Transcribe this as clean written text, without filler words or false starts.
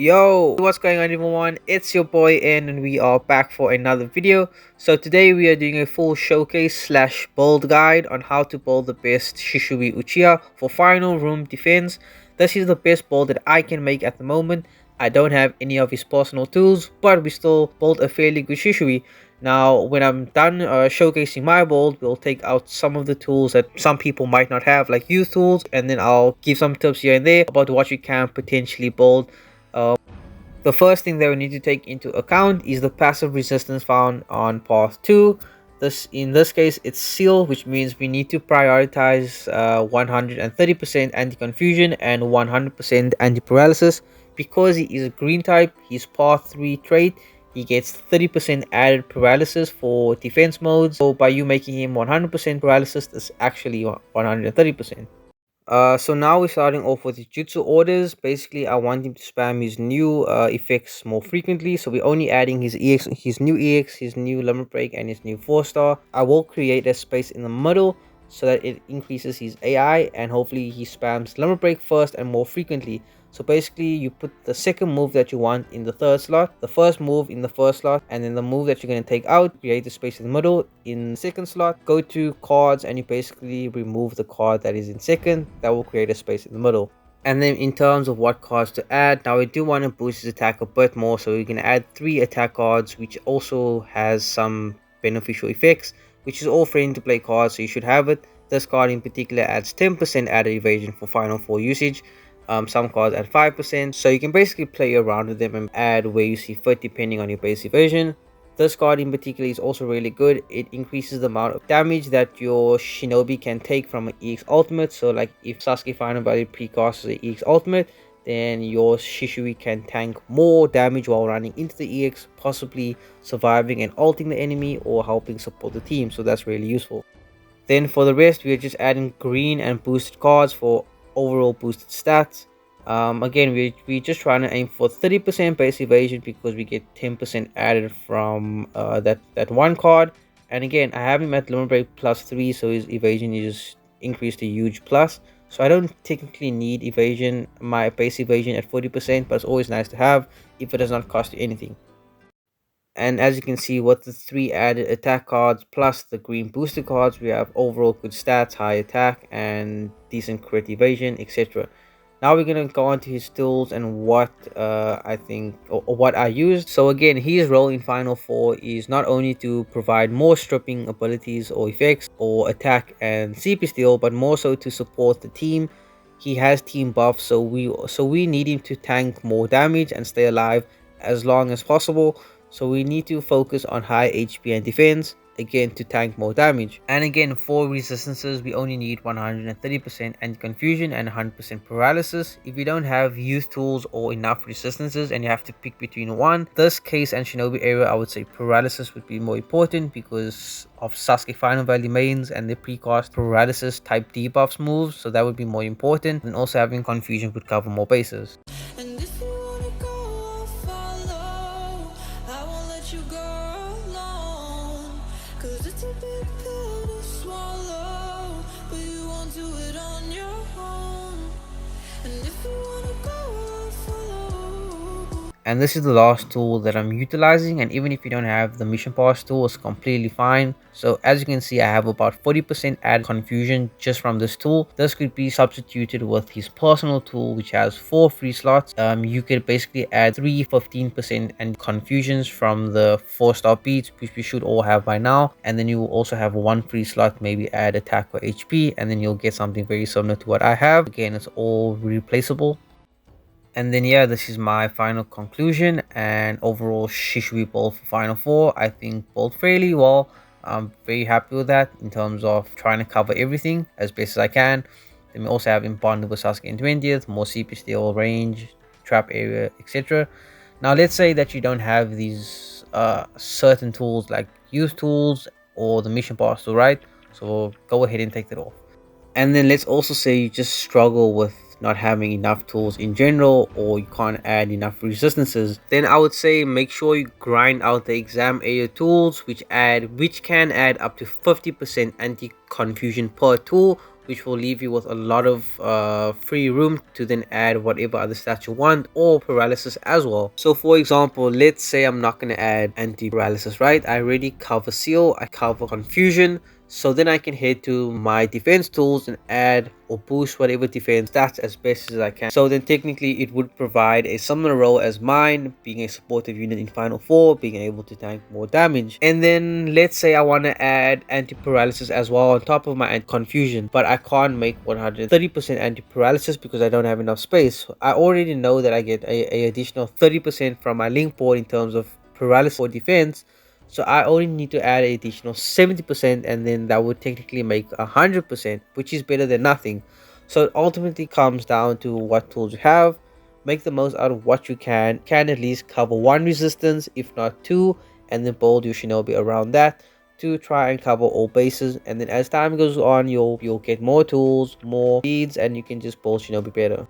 Yo, what's going on everyone? It's your boy N and we are back for another video. So today we are doing a full showcase slash build guide on how to build the best Shisui Uchiha for final room defense. This is the best build that I can make at the moment. I don't have any of his personal tools, but we still build a fairly good Shisui. Now when I'm done showcasing my build, we'll take out some of the tools that some people might not have, like youth tools, and then I'll give some tips here and there about what you can potentially build. The first thing that we need to take into account is the passive resistance found on path 2. In this case, it's seal, which means we need to prioritize 130% anti-confusion and 100% anti-paralysis. Because he is a green type, his path 3 trait, he gets 30% added paralysis for defense modes. So by you making him 100% paralysis, it's actually 130%. So now we're starting off with his Jutsu Orders. Basically, I want him to spam his new effects more frequently. So we're only adding his new EX, his new Limit Break, and his new 4-star. I will create a space in the middle so that it increases his AI, and hopefully he spams Limit Break first and more frequently. So basically, you put the second move that you want in the third slot, the first move in the first slot, and then the move that you're going to take out, create the space in the middle in the second slot. Go to cards and you basically remove the card that is in second. That will create a space in the middle. And then in terms of what cards to add, now we do want to boost his attack a bit more, so we can add 3 attack cards, which also has some beneficial effects, which is all free to play cards, so you should have it. This card in particular adds 10% added evasion for final 4 usage. Some cards at 5%, so you can basically play around with them and add where you see fit depending on your base evasion. This card in particular is also really good. It increases the amount of damage that your shinobi can take from an EX ultimate. So like if Sasuke Final Body precasts the EX ultimate, then your Shisui can tank more damage while running into the EX, possibly surviving and ulting the enemy or helping support the team, so that's really useful. Then for the rest, we are just adding green and boosted cards for overall boosted stats. Again, we're just trying to aim for 30% base evasion because we get 10% added from that one card. And again, I have him at Limit Break +3, so his evasion is increased a huge plus. So I don't technically need evasion, my base evasion at 40%, but it's always nice to have if it does not cost you anything. And as you can see, with the 3 added attack cards plus the green booster cards, we have overall good stats, high attack, and decent crit evasion, etc. Now we're going to go on to his tools and what I think, or what I used. So again, his role in Final 4 is not only to provide more stripping abilities or effects or attack and CP steal, but more so to support the team. He has team buffs, so we need him to tank more damage and stay alive as long as possible. So we need to focus on high HP and defense, again, to tank more damage. And again, for resistances, we only need 130% anti-confusion and 100% paralysis. If you don't have youth tools or enough resistances and you have to pick between one, this case and Shinobi area, I would say paralysis would be more important because of Sasuke Final Valley mains and the precast paralysis type debuffs moves, so that would be more important. And also having confusion would cover more bases. And this is the last tool that I'm utilizing, and even if you don't have the mission pass tool, it's completely fine. So as you can see, I have about 40% added confusion just from this tool. This could be substituted with his personal tool, which has 4 free slots. You could basically add 3 15% and confusions from the 4-star beats, which we should all have by now, and then you will also have 1 free slot, maybe add attack or HP, and then you'll get something very similar to what I have. Again, it's all replaceable. And then yeah, this is my final conclusion and overall Shisui build for Final 4. I think built fairly well. I'm very happy with that in terms of trying to cover everything as best as I can. Then we also have him bonded with Sasuke in 20th, more CP steal, range, trap area, etc. Now let's say that you don't have these certain tools like youth tools or the mission pass tool, right? So go ahead and take that off. And then let's also say you just struggle with not having enough tools in general, or you can't add enough resistances, then I would say make sure you grind out the exam area tools, which can add up to 50% anti-confusion per tool, which will leave you with a lot of free room to then add whatever other stats you want, or paralysis as well. So for example, let's say I'm not going to add anti-paralysis, right? I already cover seal, I cover confusion, so then I can head to my defense tools and add or boost whatever defense stats as best as I can. So then technically it would provide a similar role as mine, being a supportive unit in Final 4, being able to tank more damage. And then let's say I want to add anti-paralysis as well on top of my anti-confusion, but I can't make 130% anti-paralysis because I don't have enough space. I already know that I get a additional 30% from my link board in terms of paralysis or defense. So I only need to add an additional 70%, and then that would technically make 100%, which is better than nothing. So it ultimately comes down to what tools you have. Make the most out of what you can at least cover one resistance, if not two, and then build your shinobi around that to try and cover all bases. And then as time goes on, you'll get more tools, more speeds, and you can just build shinobi better.